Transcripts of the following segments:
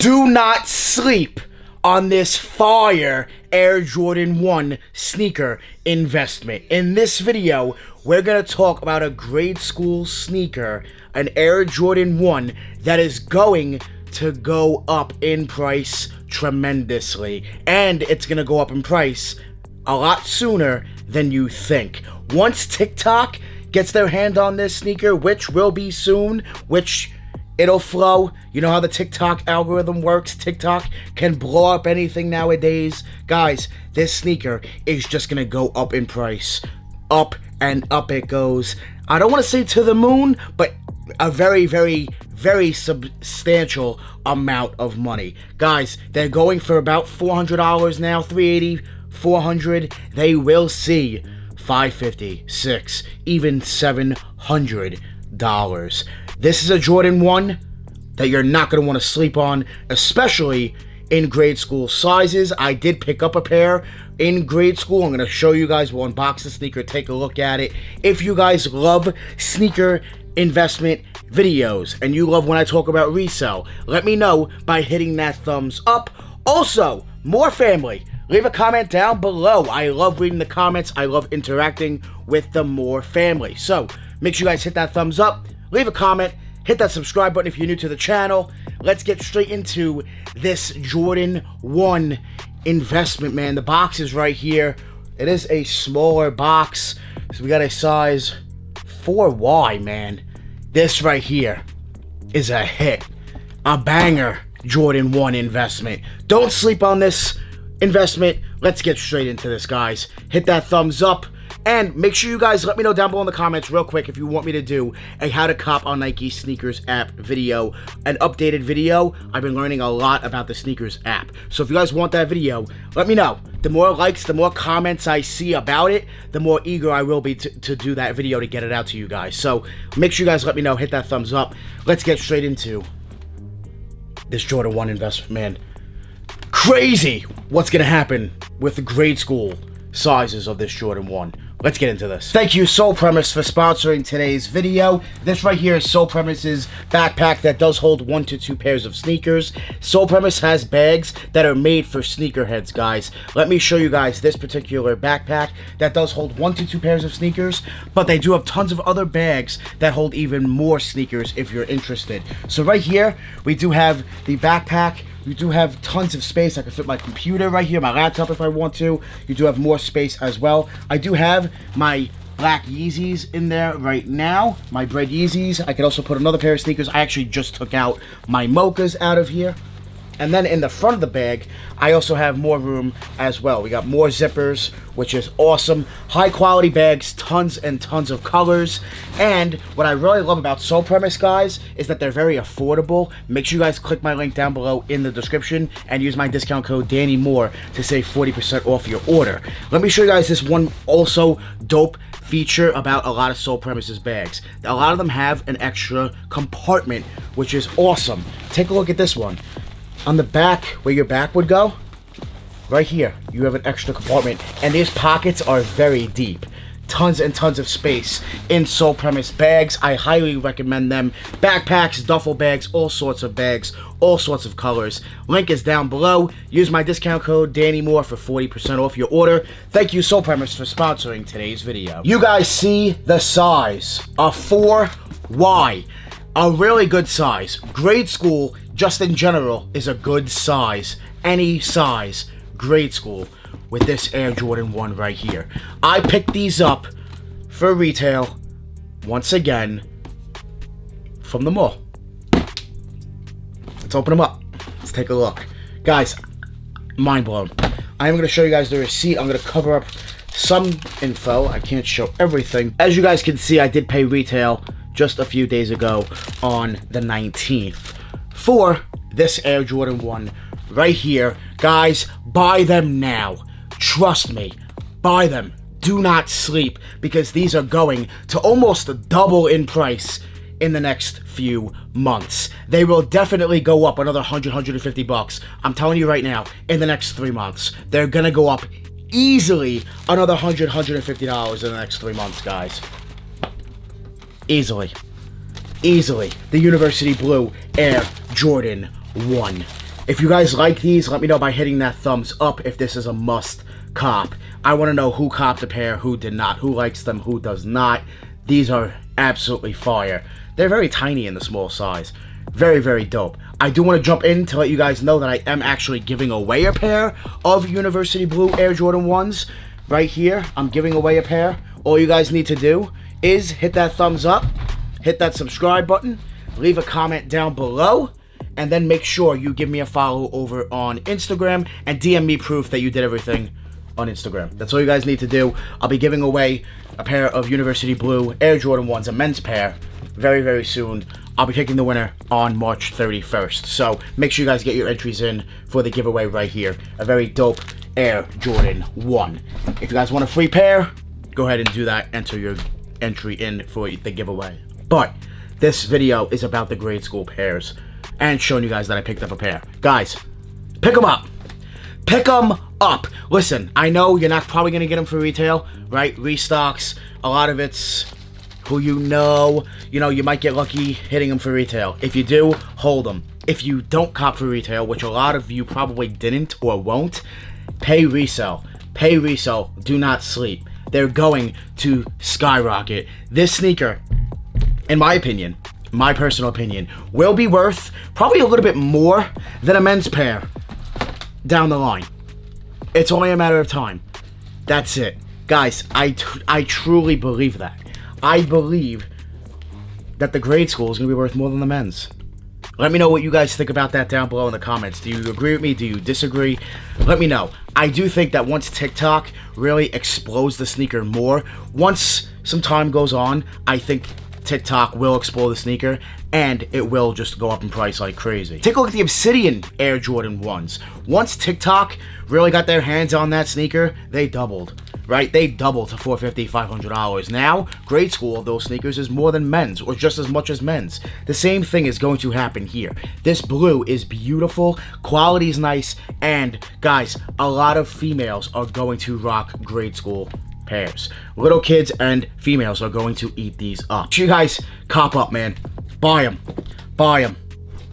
Do not sleep on this fire Air Jordan 1 sneaker investment. In this video, we're going to talk about a grade school sneaker, an Air Jordan 1 that is going to go up in price tremendously. And it's going to go up in price a lot sooner than you think. Once TikTok gets their hand on this sneaker, which will be soon, which it'll flow. You know how the TikTok algorithm works. TikTok can blow up anything nowadays. Guys, this sneaker is just gonna go up in price. Up and up it goes. I don't want to say to the moon, but a very, very, very substantial amount of money. Guys, they're going for about $400 now, $380, $400. They will see $550, $600, even $700. This is a Jordan 1 that you're not going to want to sleep on, especially in grade school sizes. I did pick up a pair in grade school. I'm going to show you guys. We'll unbox the sneaker, take a look at it. If you guys love sneaker investment videos and you love when I talk about resale, let me know by hitting that thumbs up. Also, more family. Leave a comment down below. I love reading the comments. I love interacting with the more family. So make sure you guys hit that thumbs up. Leave a comment, hit that subscribe button if you're new to the channel. Let's get straight into this Jordan 1 investment, man. The box is right here. It is a smaller box. So we got a size 4Y, man. This right here is a hit. A banger Jordan 1 investment. Don't sleep on this investment. Let's get straight into this, guys. Hit that thumbs up. And make sure you guys let me know down below in the comments real quick if you want me to do a how to cop on Nike sneakers app video, an updated video. I've been learning a lot about the sneakers app. So if you guys want that video, let me know. The more likes, the more comments I see about it, the more eager I will be to do that video to get it out to you guys. So make sure you guys let me know, hit that thumbs up. Let's get straight into this Jordan 1 investment, man. Crazy what's going to happen with the grade school sizes of this Jordan 1. Let's get into this. Thank you, Soul Premise, for sponsoring today's video. This right here is Soul Premise's backpack that does hold 1 to 2 pairs of sneakers. Soul Premise has bags that are made for sneakerheads, guys. Let me show you guys this particular backpack that does hold 1 to 2 pairs of sneakers, but they do have tons of other bags that hold even more sneakers if you're interested. So right here, we do have the backpack. You do have tons of space. I can fit my computer right here, my laptop if I want to. You do have more space as well. I do have my black Yeezys in there right now, my bread Yeezys. I could also put another pair of sneakers. I actually just took out my mochas out of here. And then in the front of the bag, I also have more room as well. We got more zippers, which is awesome. High quality bags, tons and tons of colors. And what I really love about Soul Premise, guys, is that they're very affordable. Make sure you guys click my link down below in the description and use my discount code DannyMoore to save 40% off your order. Let me show you guys this one also dope feature about a lot of Soul Premises bags. A lot of them have an extra compartment, which is awesome. Take a look at this one. On the back, where your back would go, right here, you have an extra compartment. And these pockets are very deep. Tons and tons of space in Soul Premise bags. I highly recommend them. Backpacks, duffel bags, all sorts of bags, all sorts of colors. Link is down below. Use my discount code DannyMoore for 40% off your order. Thank you, Soul Premise, for sponsoring today's video. You guys see the size. A 4Y. A really good size. Grade school, just in general, is a good size. Any size. Grade school with this Air Jordan 1 right here. I picked these up for retail, once again, from the mall. Let's open them up. Let's take a look. Guys, mind blown. I am going to show you guys the receipt. I'm going to cover up some info. I can't show everything. As you guys can see, I did pay retail just a few days ago on the 19th for this Air Jordan 1 right here. Guys, buy them now. Trust me, buy them. Do not sleep, because these are going to almost double in price in the next few months. They will definitely go up another $100, $150. I'm telling you right now, in the next 3 months. They're gonna go up easily another $100, $150 in the next 3 months, guys. Easily. The University Blue Air Jordan 1. If you guys like these, let me know by hitting that thumbs up if this is a must cop. I want to know who copped a pair, who did not, who likes them, who does not. These are absolutely fire. They're very tiny in the small size. Very, very dope. I do want to jump in to let you guys know that I am actually giving away a pair of University Blue Air Jordan 1s. Right here, I'm giving away a pair. All you guys need to do is hit that thumbs up, hit that subscribe button, leave a comment down below, and then make sure you give me a follow over on Instagram and DM me proof that you did everything on Instagram. That's all you guys need to do. I'll be giving away a pair of University Blue Air Jordan 1s, a men's pair, very, very soon. I'll be picking the winner on March 31st. So make sure you guys get your entries in for the giveaway right here. A very dope Air Jordan 1. If you guys want a free pair, go ahead and do that. Enter your entry in for the giveaway. But this video is about the grade school pairs and showing you guys that I picked up a pair. Guys, pick them up. Pick them up. Listen, I know you're not probably going to get them for retail, right? Restocks, a lot of it's who you know, you might get lucky hitting them for retail. If you do, hold them. If you don't cop for retail, which a lot of you probably didn't or won't, pay resale. Pay resale. Do not sleep. They're going to skyrocket. This sneaker, in my opinion, my personal opinion, will be worth probably a little bit more than a men's pair down the line. It's only a matter of time. That's it. Guys, I truly believe that. I believe that the grade school is going to be worth more than the men's. Let me know what you guys think about that down below in the comments. Do you agree with me? Do you disagree? Let me know. I do think that once TikTok really explodes the sneaker more, once some time goes on, I think TikTok will explode the sneaker and it will just go up in price like crazy. Take a look at the Obsidian Air Jordan 1s. Once TikTok really got their hands on that sneaker, they doubled, right? They doubled to $450, $500. Now, grade school of those sneakers is more than men's, or just as much as men's. The same thing is going to happen here. This blue is beautiful, quality is nice, and guys, a lot of females are going to rock grade school pairs. Little kids and females are going to eat these up. You guys cop up, man. Buy them. Buy them.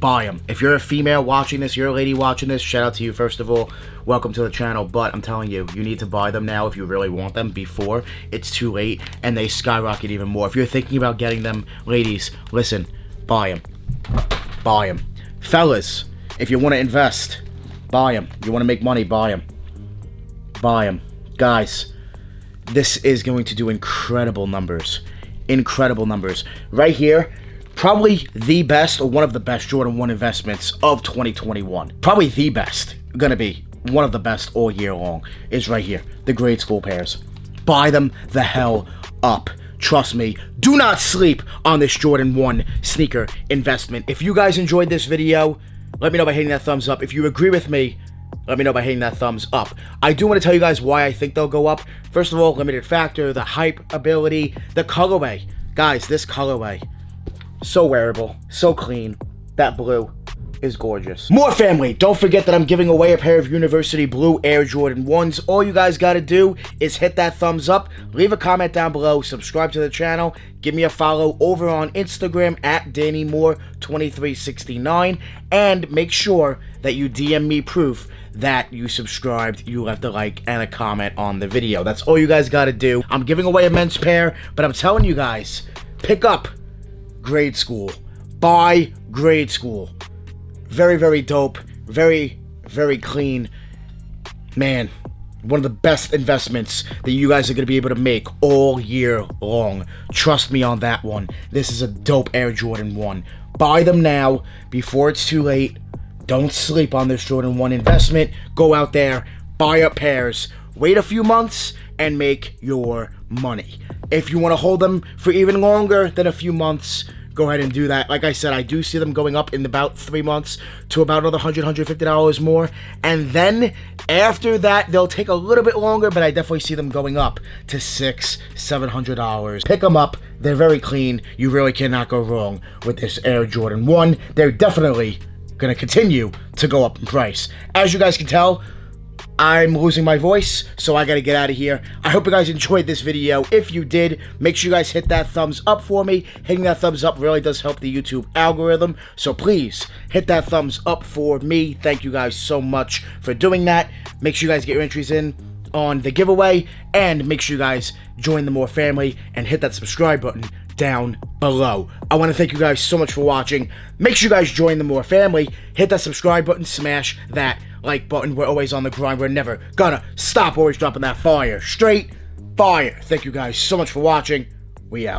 Buy them. If you're a female watching this, you're a lady watching this, shout out to you first of all. Welcome to the channel, but I'm telling you, you need to buy them now if you really want them before it's too late and they skyrocket even more. If you're thinking about getting them, ladies, listen, buy them. Buy them. Fellas, if you want to invest, buy them. You want to make money, buy them. Buy them. Guys, this is going to do incredible numbers. Incredible numbers. Right here, probably the best or one of the best Jordan 1 investments of 2021. Probably the best. Gonna be one of the best all year long is right here. The grade school pairs. Buy them the hell up. Trust me. Do not sleep on this Jordan 1 sneaker investment. If you guys enjoyed this video, let me know by hitting that thumbs up. If you agree with me, let me know by hitting that thumbs up. I do want to tell you guys why I think they'll go up. First of all, limited factor, the hype ability, the colorway. Guys, this colorway, so wearable, so clean. That blue is gorgeous. More family, don't forget that I'm giving away a pair of University Blue Air Jordan 1s. All you guys got to do is hit that thumbs up, leave a comment down below, subscribe to the channel, give me a follow over on Instagram at DannyMoore2369, and make sure that you DM me proof that you subscribed, you left a like and a comment on the video. That's all you guys got to do. I'm giving away a men's pair, but I'm telling you guys, pick up grade school. Buy grade school. Very, very dope. Very, very clean. Man, one of the best investments that you guys are going to be able to make all year long. Trust me on that one. This is a dope Air Jordan 1. Buy them now before it's too late. Don't sleep on this Jordan 1 investment. Go out there, buy up pairs, wait a few months, and make your money. If you want to hold them for even longer than a few months, go ahead and do that. Like I said, I do see them going up in about 3 months to about another $100, $150 more. And then after that, they'll take a little bit longer, but I definitely see them going up to $600, $700. Pick them up. They're very clean. You really cannot go wrong with this Air Jordan 1. They're definitely going to continue to go up in price. As you guys can tell, I'm losing my voice, so I gotta get out of here. I hope you guys enjoyed this video. If you did, make sure you guys hit that thumbs up for me. Hitting that thumbs up really does help the YouTube algorithm, so please hit that thumbs up for me. Thank you guys so much for doing that. Make sure you guys get your entries in on the giveaway, and make sure you guys join the More family and hit that subscribe button down below. I want to thank you guys so much for watching. Make sure you guys join the More family, hit that subscribe button, smash that like button. We're always on the grind. We're never gonna stop. Always dropping that fire. Straight fire. Thank you guys so much for watching. We out.